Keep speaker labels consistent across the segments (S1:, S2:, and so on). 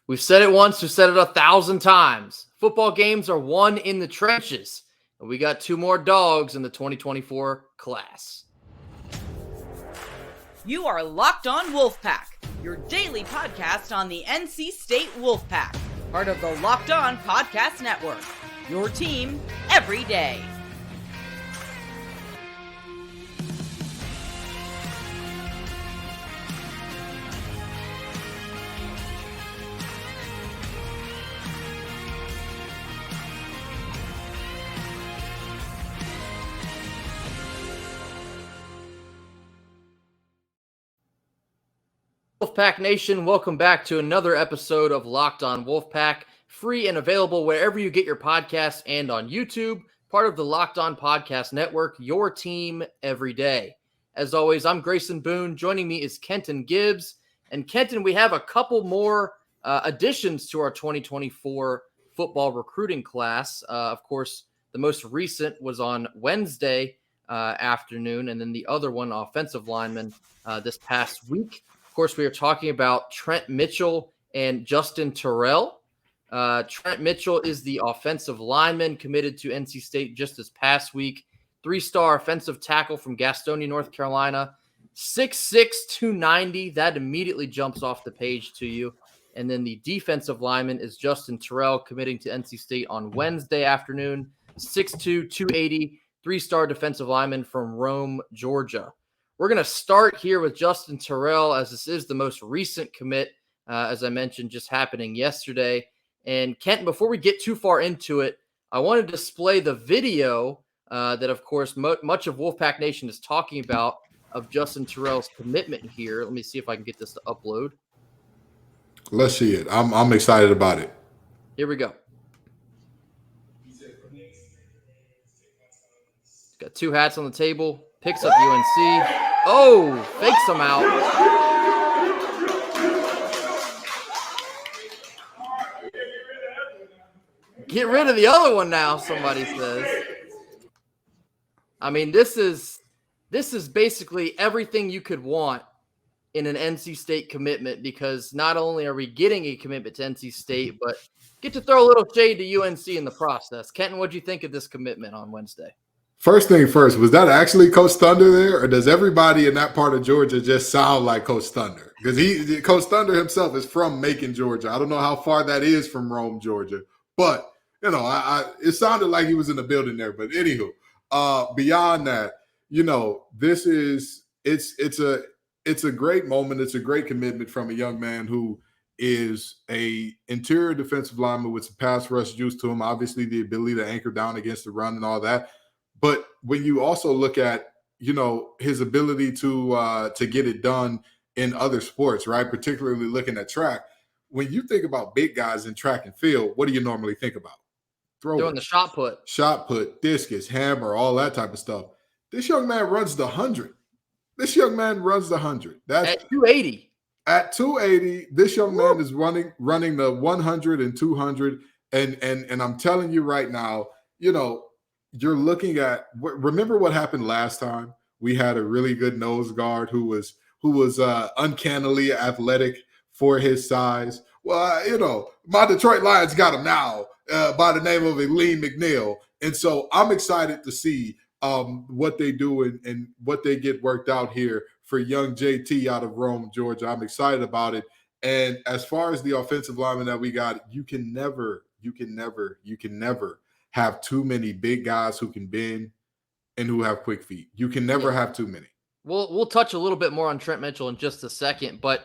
S1: We've said it once, we've said it 1,000 times. Football games are won in the trenches. And we got 2 more dogs in the 2024 class.
S2: You are Locked On Wolfpack, your daily podcast on the NC State Wolfpack, part of the Locked On Podcast Network, your team every day.
S1: Wolfpack Nation, welcome back to another episode of Locked On Wolfpack, free and available wherever you get your podcasts and on YouTube, part of the Locked On Podcast Network, your team every day. As always, I'm Grayson Boone. Joining me is Kenton Gibbs. And Kenton, we have a couple more additions to our 2024 football recruiting class. Of course, the most recent was on Wednesday afternoon, and then the other one, offensive lineman, this past week. Of course, we are talking about Trent Mitchell and Justin Terrell. Trent Mitchell is the offensive lineman committed to NC State just this past week. 3-star offensive tackle from Gastonia, North Carolina. 6'6", 290. That immediately jumps off the page to you. And then the defensive lineman is Justin Terrell, committing to NC State on Wednesday afternoon. 6'2", 280. 3-star defensive lineman from Rome, Georgia. We're going to start here with Justin Terrell, as this is the most recent commit, as I mentioned, just happening yesterday. And Kent, before we get too far into it, I want to display the video that, of course, much of Wolfpack Nation is talking about of Justin Terrell's commitment here. Let me see if I can get this to upload.
S3: Let's see it. I'm excited about it.
S1: Here we go. Got 2 hats on the table. Picks up UNC. Oh, fakes them out. Get rid of the other one now, somebody says. I mean, this is basically everything you could want in an NC State commitment, because not only are we getting a commitment to NC State, but get to throw a little shade to UNC in the process. Kenton, what do you think of this commitment on Wednesday?
S3: First thing first, was that actually Coach Thunder there, or does everybody in that part of Georgia just sound like Coach Thunder? Because Coach Thunder himself is from Macon, Georgia. I don't know how far that is from Rome, Georgia, but it sounded like he was in the building there. But anywho, beyond that, it's a great moment. It's a great commitment from a young man who is a interior defensive lineman with some pass rush juice to him. Obviously, the ability to anchor down against the run and all that. But when you also look at, his ability to get it done in other sports, right, particularly looking at track, when you think about big guys in track and field, what do you normally think about?
S1: Doing the shot put,
S3: discus, hammer, all that type of stuff. This young man runs the 100. That's at
S1: 280.
S3: At 280, this young man is running the 100 and 200. And I'm telling you right now, you're looking at, remember what happened last time? We had a really good nose guard who was uncannily athletic for his size. Well, my Detroit Lions got him now by the name of Eileen McNeil. And so I'm excited to see what they do and what they get worked out here for young JT out of Rome, Georgia. I'm excited about it. And as far as the offensive lineman that we got, you can never have too many big guys who can bend and who have quick feet. You can never have too many.
S1: We'll touch a little bit more on Trent Mitchell in just a second. But,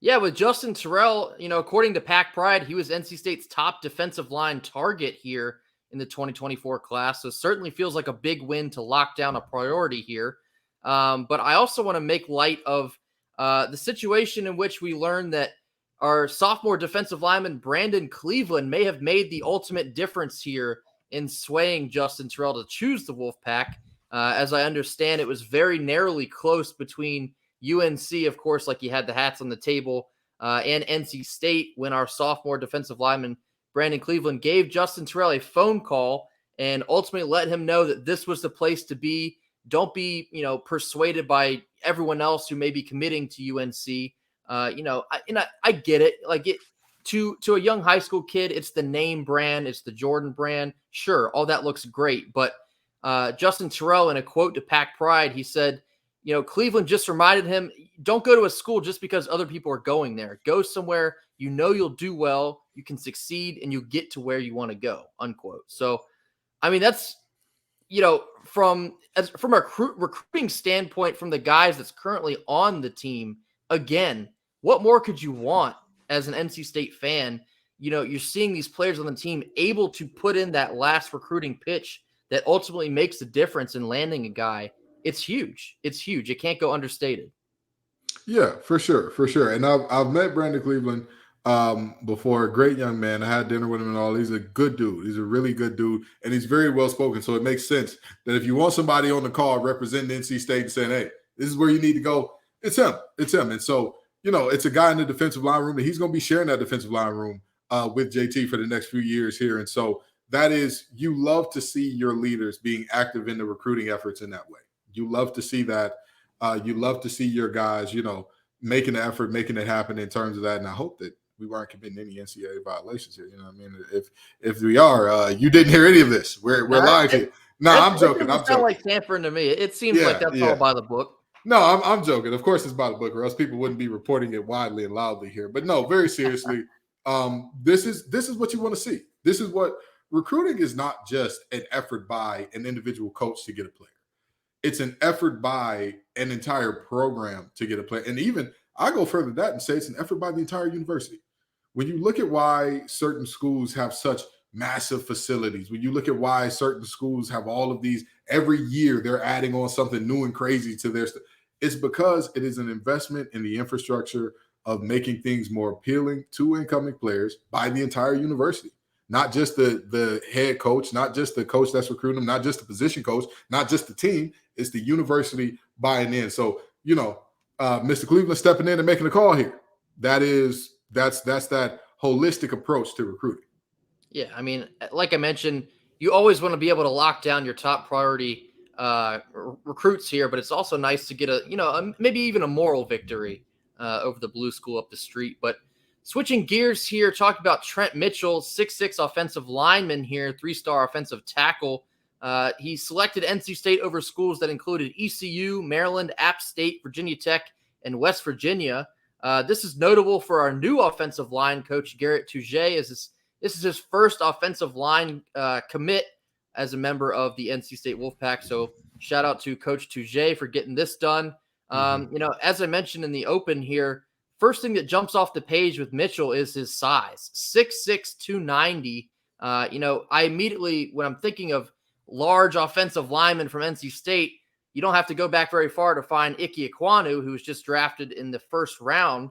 S1: yeah, with Justin Terrell, according to Pack Pride, he was NC State's top defensive line target here in the 2024 class. So it certainly feels like a big win to lock down a priority here. But I also want to make light of the situation in which we learned that our sophomore defensive lineman, Brandon Cleveland, may have made the ultimate difference here in swaying Justin Terrell to choose the Wolfpack. As I understand, it was very narrowly close between UNC, of course, like you had the hats on the table, and NC State when our sophomore defensive lineman, Brandon Cleveland, gave Justin Terrell a phone call and ultimately let him know that this was the place to be. Don't be, persuaded by everyone else who may be committing to UNC. I get it. to a young high school kid, it's the name brand, it's the Jordan brand. Sure, all that looks great, but Justin Terrell, in a quote to Pack Pride, he said, Cleveland just reminded him, don't go to a school just because other people are going there. Go somewhere you'll do well, you can succeed, and you get to where you want to go, unquote. So, I mean, that's, from a recruiting standpoint, from the guys that's currently on the team, again, what more could you want as an NC State fan? You're seeing these players on the team able to put in that last recruiting pitch that ultimately makes the difference in landing a guy. It's huge. It's huge. It can't go understated.
S3: Yeah, for sure. For sure. And I've met Brandon Cleveland before. A great young man. I had dinner with him and all. He's a good dude. He's a really good dude. And he's very well spoken. So it makes sense that if you want somebody on the call representing NC State and saying, hey, this is where you need to go, it's him. It's him. And so, it's a guy in the defensive line room, and he's going to be sharing that defensive line room with JT for the next few years here. And so that is, you love to see your leaders being active in the recruiting efforts in that way. You love to see that. You love to see your guys, making the effort, making it happen in terms of that. And I hope that we weren't committing any NCAA violations here. You know what I mean? If we are, you didn't hear any of this. We're lying to you. No, I'm joking. I'm joking.
S1: Like tampering to me. It seems like that's all by the book.
S3: No, I'm joking. Of course it's by the book, or else people wouldn't be reporting it widely and loudly here. But no, very seriously, this is what you want to see. This is what recruiting is, not just an effort by an individual coach to get a player. It's an effort by an entire program to get a player. And even I go further than that and say it's an effort by the entire university. When you look at why certain schools have such massive facilities, when you look at why certain schools have all of these, every year they're adding on something new and crazy to their stuff, it's because it is an investment in the infrastructure of making things more appealing to incoming players by the entire university. Not just the head coach, not just the coach that's recruiting them, not just the position coach, not just the team. It's the university buying in. So, Mr. Cleveland stepping in and making a call here. That's that holistic approach to recruiting.
S1: Yeah, I mean, like I mentioned, you always want to be able to lock down your top priority recruits here, but it's also nice to get maybe even a moral victory over the blue school up the street. But switching gears here, talking about Trent Mitchell, 6'6" offensive lineman here, 3-star offensive tackle. He selected NC State over schools that included ECU, Maryland, App State, Virginia Tech, and West Virginia. This is notable for our new offensive line coach, Garrett Touget, as this is his first offensive line commit as a member of the NC State Wolfpack. So shout out to Coach Touget for getting this done. As I mentioned in the open here, first thing that jumps off the page with Mitchell is his size, 6'6", 290. I immediately, when I'm thinking of large offensive linemen from NC State, you don't have to go back very far to find Ike Ekwonu, who was just drafted in the first round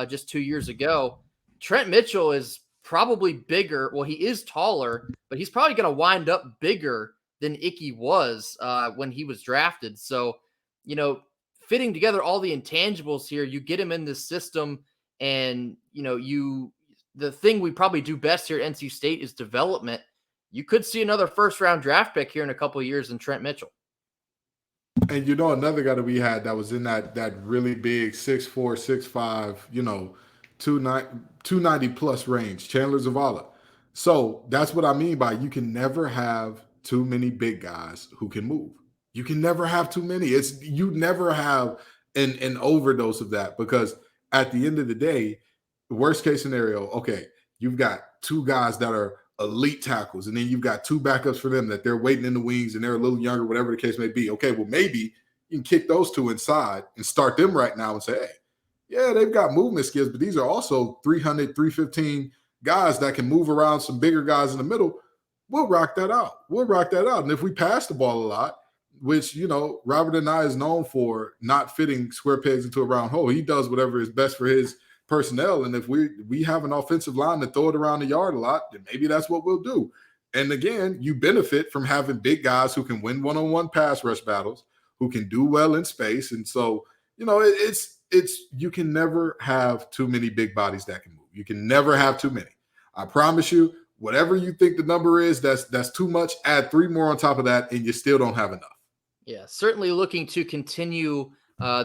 S1: just 2 years ago. Trent Mitchell is probably bigger. Well, he is taller, but he's probably going to wind up bigger than Ike was when he was drafted. So, fitting together all the intangibles here, you get him in this system, and the thing we probably do best here at NC State is development. You could see another first-round draft pick here in a couple of years in Trent Mitchell.
S3: And another guy that we had that was in that really big 6'4", 6'5", 290 plus range, Chandler Zavala. So that's what I mean by you can never have too many big guys who can move. You can never have too many. You never have an overdose of that, because at the end of the day, worst case scenario, okay, you've got two guys that are elite tackles, and then you've got two backups for them that they're waiting in the wings and they're a little younger, whatever the case may be. Okay, well, maybe you can kick those two inside and start them right now and say, hey, yeah, they've got movement skills, but these are also 300, 315 guys that can move around some bigger guys in the middle. We'll rock that out. And if we pass the ball a lot, which, Robert and I is known for not fitting square pegs into a round hole, he does whatever is best for his personnel. And if we have an offensive line to throw it around the yard a lot, then maybe that's what we'll do. And again, you benefit from having big guys who can win one-on-one pass rush battles, who can do well in space. And so, you can never have too many big bodies that can move. You can never have too many. I promise you, whatever you think the number is, that's too much. Add 3 more on top of that, and you still don't have enough.
S1: Yeah, certainly looking to continue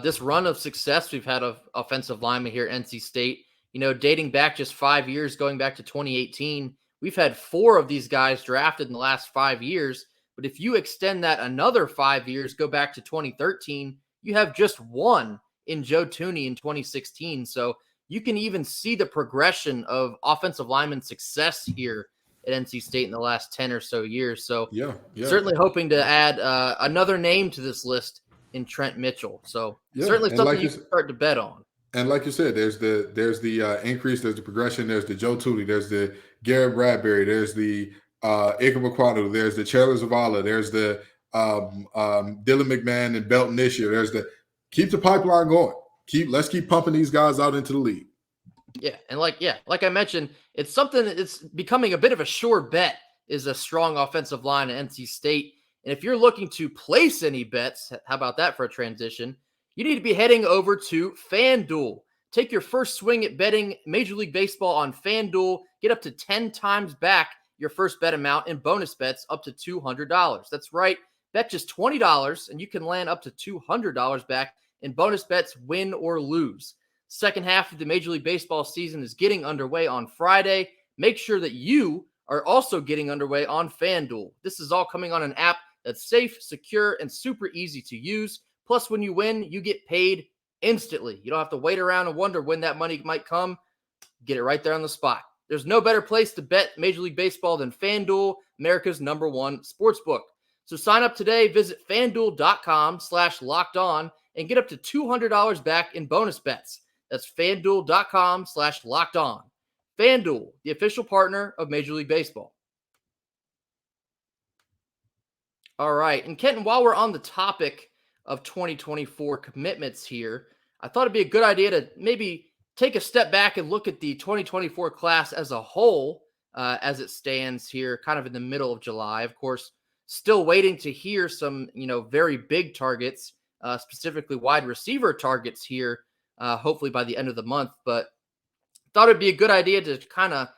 S1: this run of success we've had of offensive linemen here at NC State. dating back just 5 years, going back to 2018, we've had 4 of these guys drafted in the last 5 years. But if you extend that another 5 years, go back to 2013, you have just 1 in Joe Thuney in 2016. So you can even see the progression of offensive lineman success here at NC State in the last 10 or so years. So certainly hoping to add another name to this list in Trent Mitchell. So certainly something you can start to bet on.
S3: And like you said, there's the increase, there's the progression, there's the Joe Thuney, there's the Garrett Bradbury, there's the Ika Kwanu, there's the Chandler Zavala, there's the Dylan McMahon and Belton this year. There's the keep the pipeline going. Let's keep pumping these guys out into the league.
S1: Yeah, and like I mentioned, it's something it's becoming a bit of a sure bet is a strong offensive line at NC State. And if you're looking to place any bets, how about that for a transition? You need to be heading over to FanDuel. Take your first swing at betting Major League Baseball on FanDuel. Get up to 10 times back your first bet amount in bonus bets up to $200. That's right. Bet just $20 and you can land up to $200 back in bonus bets, win or lose. Second half of the Major League Baseball season is getting underway on Friday. Make sure that you are also getting underway on FanDuel. This is all coming on an app that's safe, secure, and super easy to use. Plus, when you win, you get paid instantly. You don't have to wait around and wonder when that money might come. Get it right there on the spot. There's no better place to bet Major League Baseball than FanDuel, America's #1 sportsbook. So sign up today. Visit FanDuel.com/lockedon and get up to $200 back in bonus bets. That's FanDuel.com/lockedon. FanDuel, the official partner of Major League Baseball. All right. And Kenton, while we're on the topic of 2024 commitments here, I thought it'd be a good idea to maybe take a step back and look at the 2024 class as a whole, as it stands here kind of in the middle of July. Of course, still waiting to hear some, very big targets, specifically wide receiver targets here, hopefully by the end of the month. But thought it'd be a good idea to kind of,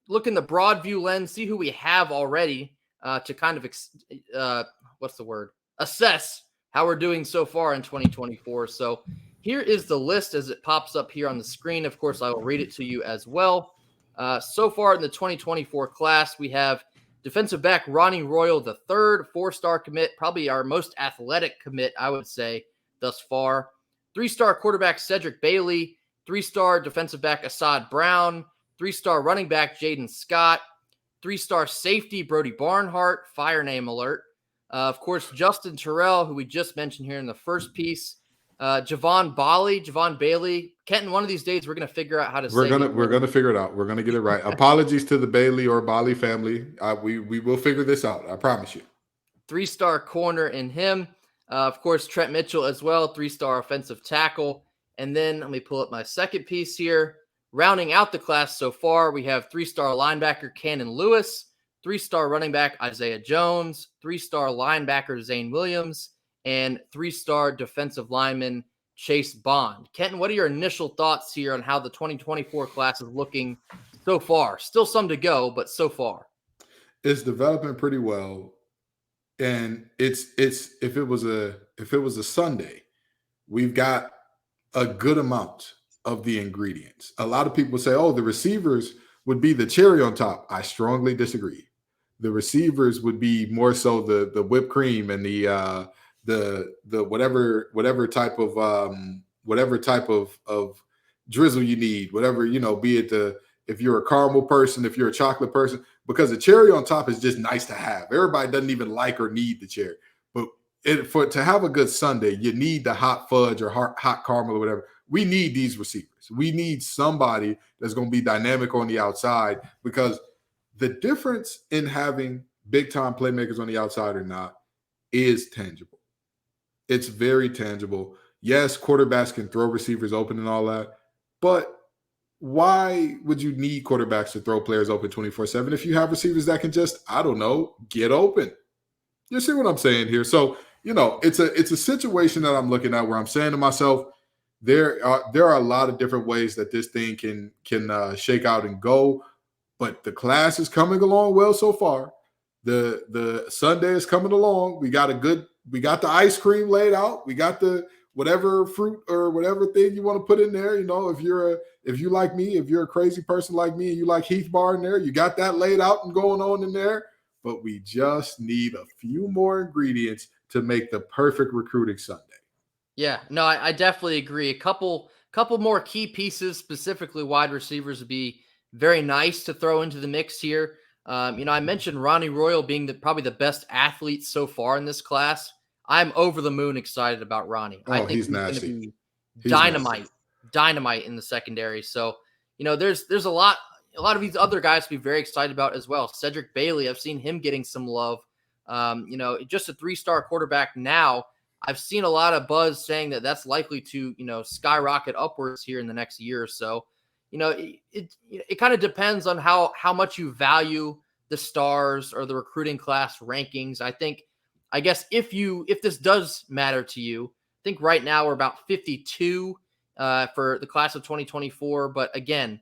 S1: look in the broad view lens, see who we have already to kind of, assess how we're doing so far in 2024. So here is the list as it pops up here on the screen. Of course, I will read it to you as well. So far in the 2024 class, we have defensive back Ronnie Royal III, 4-star commit, probably our most athletic commit, I would say, thus far. 3-star quarterback Cedric Bailey, 3-star defensive back Assad Brown, 3-star running back Jaden Scott, 3-star safety Brody Barnhart, fire name alert. Of course, Justin Terrell, who we just mentioned here in the first piece. Javon Bailey. Kenton, one of these days we're going to figure out how to say it.
S3: We're gonna figure it out. We're gonna get it right. Apologies to the Bailey or Bailey family. We will figure this out. I promise you.
S1: 3-star corner in him. Of course, Trent Mitchell as well, 3-star offensive tackle. And then let me pull up my second piece here. Rounding out the class so far, we have 3-star linebacker Cannon Lewis, 3-star running back Isaiah Jones, 3-star linebacker Zane Williams, and 3-star defensive lineman Chase Bond. Kenton, what are your initial thoughts here on how the 2024 class is looking so far? Still some to go, but so far.
S3: It's developing pretty well. And it's if it was a Sunday, we've got a good amount of the ingredients. A lot of people say, oh, the receivers would be the cherry on top. I strongly disagree. The receivers would be more so the whipped cream and the whatever type of drizzle you need, whatever, be it if you're a caramel person, if you're a chocolate person, because the cherry on top is just nice to have. Everybody doesn't even like or need the cherry, but to have a good Sunday, you need the hot fudge or hot caramel or whatever. We need these receivers. We need somebody that's going to be dynamic on the outside, because the difference in having big-time playmakers on the outside or not is tangible. It's very tangible. Yes, quarterbacks can throw receivers open and all that, but why would you need quarterbacks to throw players open 24/7 if you have receivers that can just, I don't know, get open? You see what I'm saying here? So, it's a situation that I'm looking at where I'm saying to myself, there are a lot of different ways that this thing can shake out and go, but the class is coming along well so far. The Sunday is coming along. We got the ice cream laid out. We got the whatever fruit or whatever thing you want to put in there. If you're if you like me, if you're a crazy person like me and you like Heath Bar in there, you got that laid out and going on in there. But we just need a few more ingredients to make the perfect recruiting Sunday.
S1: Yeah, no, I definitely agree. A couple more key pieces, specifically wide receivers, would be very nice to throw into the mix here. I mentioned Ronnie Royal being probably the best athlete so far in this class. I'm over the moon excited about Ronnie. I
S3: Oh,
S1: think
S3: he's
S1: going to
S3: nasty.
S1: be
S3: He's
S1: dynamite in the secondary. So, there's a lot of these other guys to be very excited about as well. Cedric Bailey, I've seen him getting some love. Just a 3-star quarterback now. I've seen a lot of buzz saying that that's likely to, skyrocket upwards here in the next year or so. It kind of depends on how much you value the stars or the recruiting class rankings. I guess if this does matter to you, I think right now we're about 52 for the class of 2024. But again,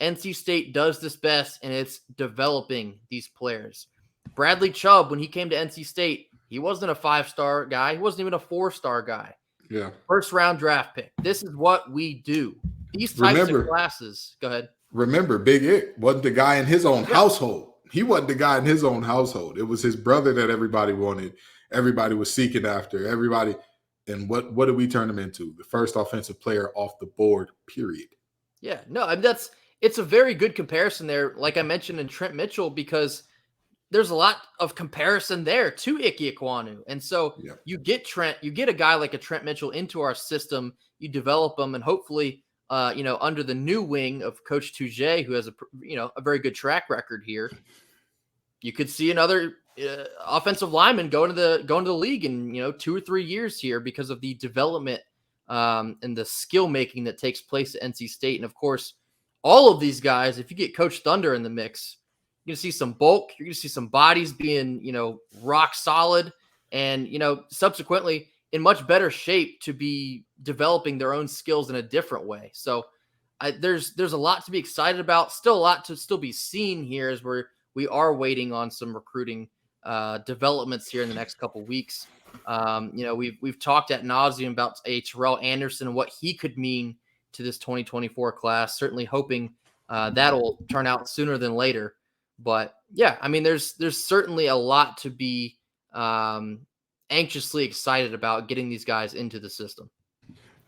S1: NC State does this best, and it's developing these players. Bradley Chubb, when he came to NC State, he wasn't a 5-star guy. He wasn't even a 4-star guy.
S3: Yeah.
S1: First-round draft pick. This is what we do. These types of classes. Go ahead.
S3: Remember, Big It wasn't the guy in his own household. He wasn't the guy in his own household. It was his brother that everybody wanted. Everybody was seeking after. Everybody. And what did we turn him into? The first offensive player off the board, period.
S1: Yeah. No, it's a very good comparison there, like I mentioned in Trent Mitchell, because there's a lot of comparison there to Ike Ekwonu. And so you get a guy like a Trent Mitchell into our system, you develop him, and hopefully, under the new wing of Coach Touche, who has a very good track record here, you could see another offensive lineman going to the league in, 2 or 3 years here because of the development and the skill making that takes place at NC State. And of course, all of these guys, if you get Coach Thunder in the mix, you're going to see some bulk. You're going to see some bodies being, rock solid and, subsequently in much better shape to be developing their own skills in a different way. So there's a lot to be excited about. Still a lot to still be seen here as we are waiting on some recruiting developments here in the next couple weeks. We've talked ad nauseum about Terrell Anderson and what he could mean to this 2024 class. Certainly hoping that'll turn out sooner than later. But yeah, there's certainly a lot to be anxiously excited about getting these guys into the system.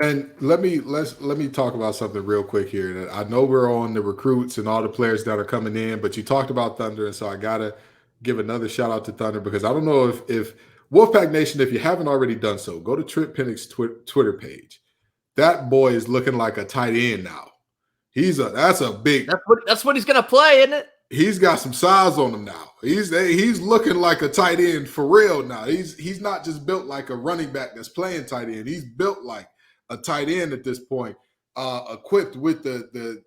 S3: And let me talk about something real quick here. That I know we're on the recruits and all the players that are coming in, but you talked about Thunder, and so I gotta give another shout out to Thunder because I don't know if Wolfpack Nation, if you haven't already done so, go to Trent Pennick's Twitter page. That boy is looking like a tight end now. That's what he's gonna play, isn't it? He's got some size on him now. He's looking like a tight end for real now. He's not just built like a running back that's playing tight end. He's built like a tight end at this point, equipped with the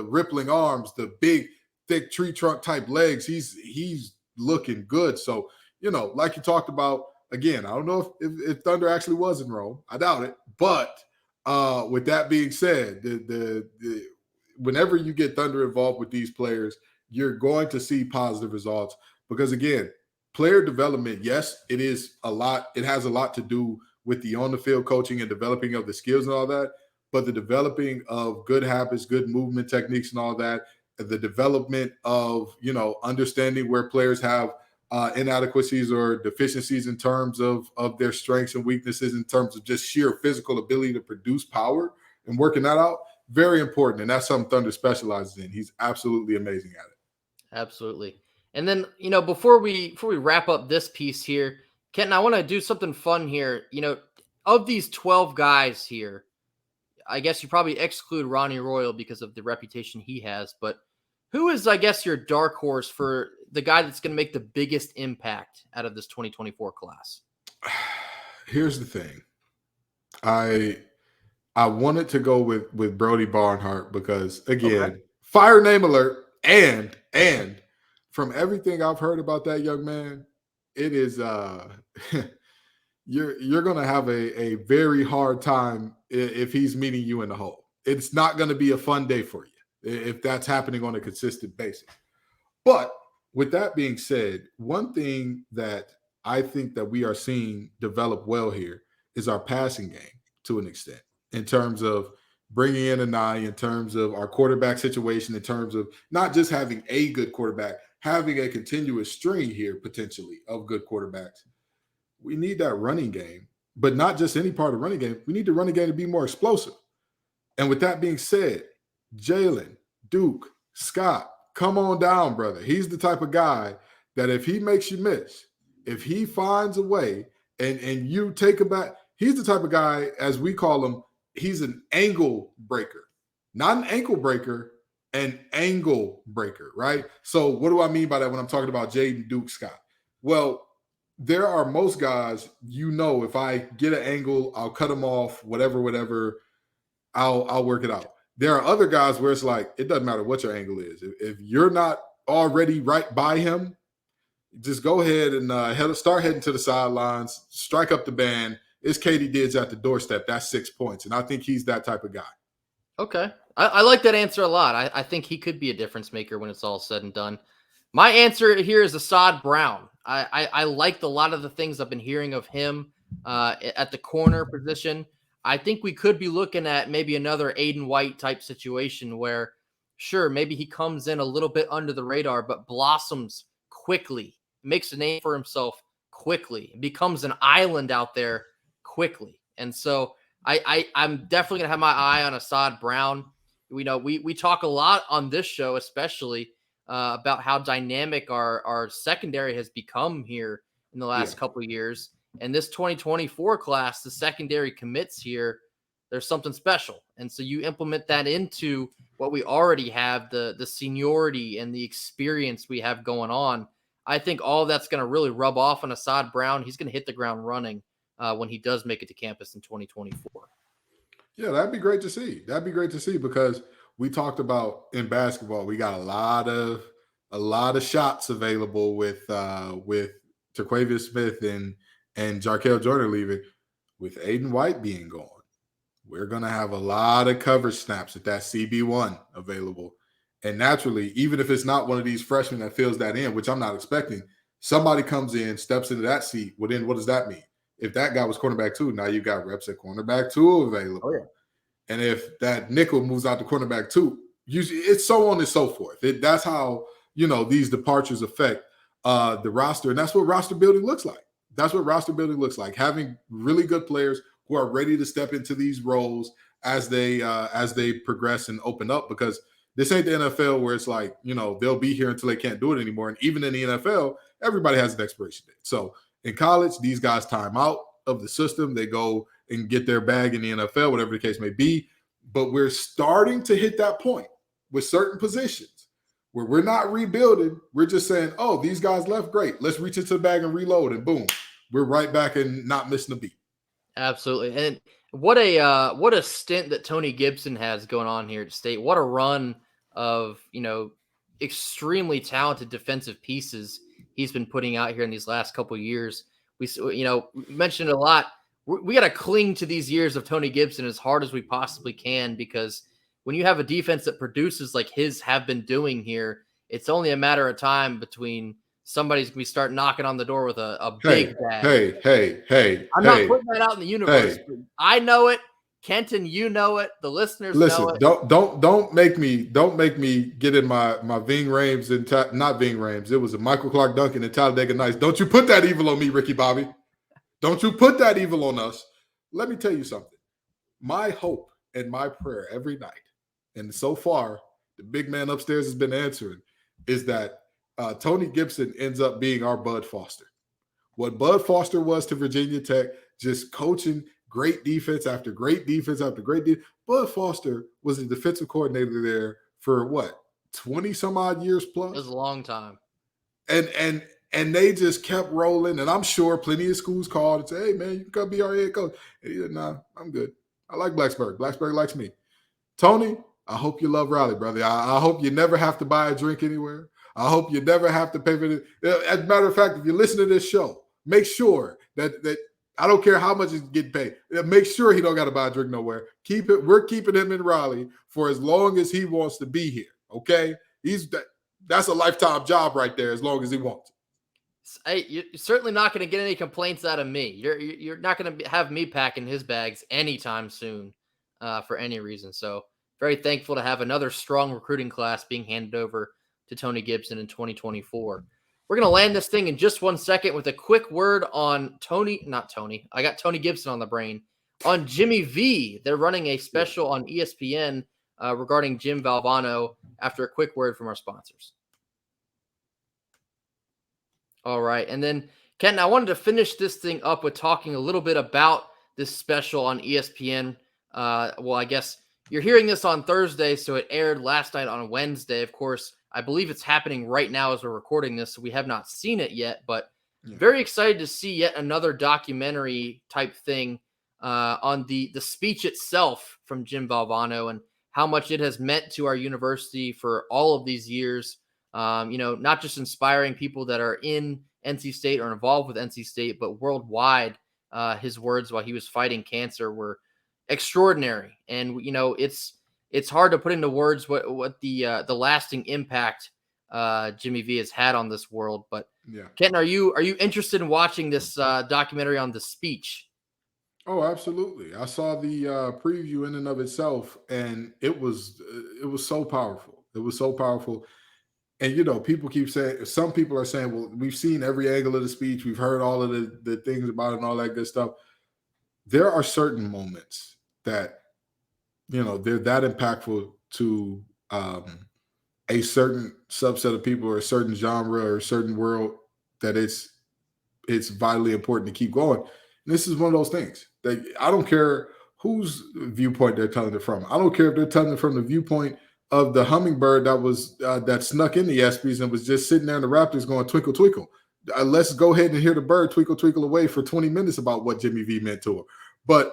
S3: rippling arms, the big, thick tree trunk type legs. He's looking good. So, like you talked about, again, I don't know if Thunder actually was in Rome. I doubt it. But with that being said, whenever you get Thunder involved with these players, you're going to see positive results because, again, player development, yes, it is a lot. It has a lot to do with the on-the-field coaching and developing of the skills and all that, but the developing of good habits, good movement techniques and all that, the development of, understanding where players have inadequacies or deficiencies in terms of their strengths and weaknesses, in terms of just sheer physical ability to produce power and working that out, very important. And that's something Thunder specializes in. He's absolutely amazing at it.
S1: Absolutely. And then, before we wrap up this piece here, Kenton, I want to do something fun here. Of these 12 guys here, I guess you probably exclude Ronnie Royal because of the reputation he has, but who is, I guess, your dark horse for the guy that's going to make the biggest impact out of this 2024 class?
S3: Here's the thing. I wanted to go with Brody Barnhart because, again, fire name alert, and from everything I've heard about that young man, it is you're going to have a very hard time if he's meeting you in the hole. It's not going to be a fun day for you if that's happening on a consistent basis. But with that being said, one thing that I think that we are seeing develop well here is our passing game to an extent, in terms of, bringing in an eye in terms of our quarterback situation, in terms of not just having a good quarterback, having a continuous string here potentially of good quarterbacks. We need that running game, but not just any part of the running game. We need the running game to be more explosive. And with that being said, Jalen, Duke, Scott, come on down, brother. He's the type of guy that if he makes you miss, if he finds a way and you take it back, he's the type of guy, as we call him, he's an angle breaker. Not an ankle breaker, an angle breaker, right? So what do I mean by that when I'm talking about Jaden, Duke, Scott? Well, there are most guys, if I get an angle, I'll cut them off, whatever, I'll work it out. There are other guys where it's like, it doesn't matter what your angle is. If you're not already right by him, just go ahead and start heading to the sidelines, strike up the band. It's Katie Dids at the doorstep. That's 6 points. And I think he's that type of guy.
S1: Okay. I like that answer a lot. I think he could be a difference maker when it's all said and done. My answer here is Assad Brown. I liked a lot of the things I've been hearing of him at the corner position. I think we could be looking at maybe another Aiden White type situation where, sure, maybe he comes in a little bit under the radar, but blossoms quickly, makes a name for himself quickly, becomes an island out there quickly. And so I'm definitely going to have my eye on Assad Brown. We talk a lot on this show, especially about how dynamic our secondary has become here in the last couple of years. And this 2024 class, the secondary commits here, there's something special. And so you implement that into what we already have, the seniority and the experience we have going on. I think all of that's going to really rub off on Assad Brown. He's going to hit the ground running when he does make it to campus in 2024.
S3: Yeah, that'd be great to see. That'd be great to see because we talked about in basketball, we got a lot of shots available with Terquavius Smith and Jarkel Jordan leaving. With Aiden White being gone, we're going to have a lot of coverage snaps at that CB1 available. And naturally, even if it's not one of these freshmen that fills that in, which I'm not expecting, somebody comes in, steps into that seat. Well, then what does that mean? If that guy was cornerback 2, now you got reps at cornerback 2 available.
S1: Oh, yeah.
S3: And if that nickel moves out to cornerback 2, usually it's so on and so forth. That's how, these departures affect the roster. And that's what roster building looks like. That's what roster building looks like. Having really good players who are ready to step into these roles as they progress and open up, because this ain't the NFL where it's like, they'll be here until they can't do it anymore. And even in the NFL, everybody has an expiration date. So in college, these guys time out of the system. They go and get their bag in the NFL, whatever the case may be. But we're starting to hit that point with certain positions where we're not rebuilding. We're just saying, oh, these guys left. Great. Let's reach into the bag and reload. And boom, we're right back and not missing a beat.
S1: Absolutely. And what a stint that Tony Gibson has going on here at State. What a run of, extremely talented defensive pieces he's been putting out here in these last couple of years. We mentioned it a lot. We got to cling to these years of Tony Gibson as hard as we possibly can, because when you have a defense that produces like his have been doing here, it's only a matter of time between somebody's going to start knocking on the door with a big bag.
S3: Hey.
S1: I'm not putting that out in the universe. But I know it. Kenton, you know it. The listeners know it.
S3: Don't make me get in my Ving Rhames and not Ving Rhames. It was a Michael Clark Duncan and Talladega Nights. Don't you put that evil on me, Ricky Bobby. Don't you put that evil on us. Let me tell you something. My hope and my prayer every night, and so far the big man upstairs has been answering, is that Tony Gibson ends up being our Bud Foster. What Bud Foster was to Virginia Tech, just coaching great defense after great defense after great defense. Bud Foster was the defensive coordinator there for what, 20 some odd years plus?
S1: It was a long time.
S3: And they just kept rolling. And I'm sure plenty of schools called and said, hey, man, you can come be our head coach. And he said, nah, I'm good. I like Blacksburg. Blacksburg likes me. Tony, I hope you love Raleigh, brother. I hope you never have to buy a drink anywhere. I hope you never have to pay for it. As a matter of fact, if you listen to this show, make sure that I don't care how much he's getting paid. Make sure he don't got to buy a drink nowhere. We're keeping him in Raleigh for as long as he wants to be here. Okay, that's a lifetime job right there. As long as he wants.
S1: Hey, you're certainly not going to get any complaints out of me. You're not going to have me packing his bags anytime soon. for any reason. So very thankful to have another strong recruiting class being handed over to Tony Gibson in 2024. We're going to land this thing in just 1 second with a quick word on I got Tony Gibson on the brain. On Jimmy V, they're running a special on ESPN regarding Jim Valvano after a quick word from our sponsors. All right. And then, Kenton, I wanted to finish this thing up with talking a little bit about this special on ESPN. Well, I guess you're hearing this on Thursday, so it aired last night on Wednesday. Of course, I believe it's happening right now as we're recording this, so we have not seen it yet, but very excited to see yet another documentary type thing on the speech itself from Jim Valvano and how much it has meant to our university for all of these years. Not just inspiring people that are in NC State or involved with NC State, but worldwide. His words while he was fighting cancer were extraordinary. And, it's hard to put into words what the lasting impact Jimmy V has had on this world. But Kenton, are you interested in watching this documentary on the speech?
S3: Oh, absolutely. I saw the preview in and of itself, and it was so powerful. It was so powerful. And, people keep saying, some people are saying, well, we've seen every angle of the speech. We've heard all of the things about it and all that good stuff. There are certain moments that, they're that impactful to a certain subset of people or a certain genre or a certain world that it's vitally important to keep going. And this is one of those things that I don't care whose viewpoint they're telling it from. I don't care if they're telling it from the viewpoint of the hummingbird that snuck in the ESPYs and was just sitting there in the Raptors going twinkle, twinkle. Let's go ahead and hear the bird twinkle, twinkle away for 20 minutes about what Jimmy V meant to her. But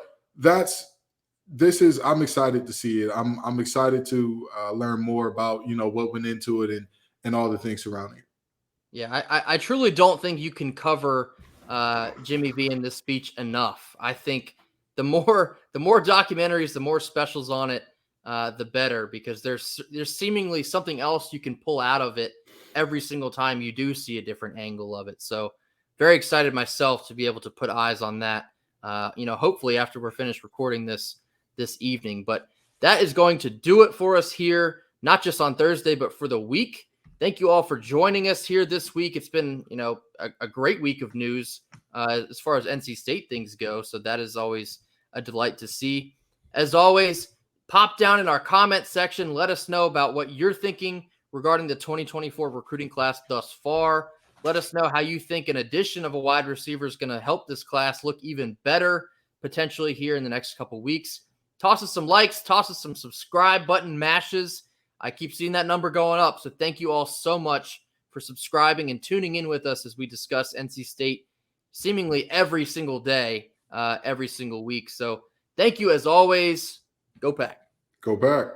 S3: I'm excited to see it. I'm excited to learn more about, what went into it and all the things surrounding it.
S1: Yeah, I truly don't think you can cover Jimmy V in this speech enough. I think the more documentaries, the more specials on it, the better, because there's seemingly something else you can pull out of it every single time you do see a different angle of it. So very excited myself to be able to put eyes on that, hopefully after we're finished recording this evening. But that is going to do it for us here, not just on Thursday, but for the week. Thank you all for joining us here this week. It's been, a great week of news as far as NC State things go. So that is always a delight to see. As always, pop down in our comment section. Let us know about what you're thinking regarding the 2024 recruiting class thus far. Let us know how you think an addition of a wide receiver is going to help this class look even better potentially here in the next couple weeks. Toss us some likes, toss us some subscribe button mashes. I keep seeing that number going up. So thank you all so much for subscribing and tuning in with us as we discuss NC State seemingly every single day, every single week. So thank you as always. Go Pack.
S3: Go Pack.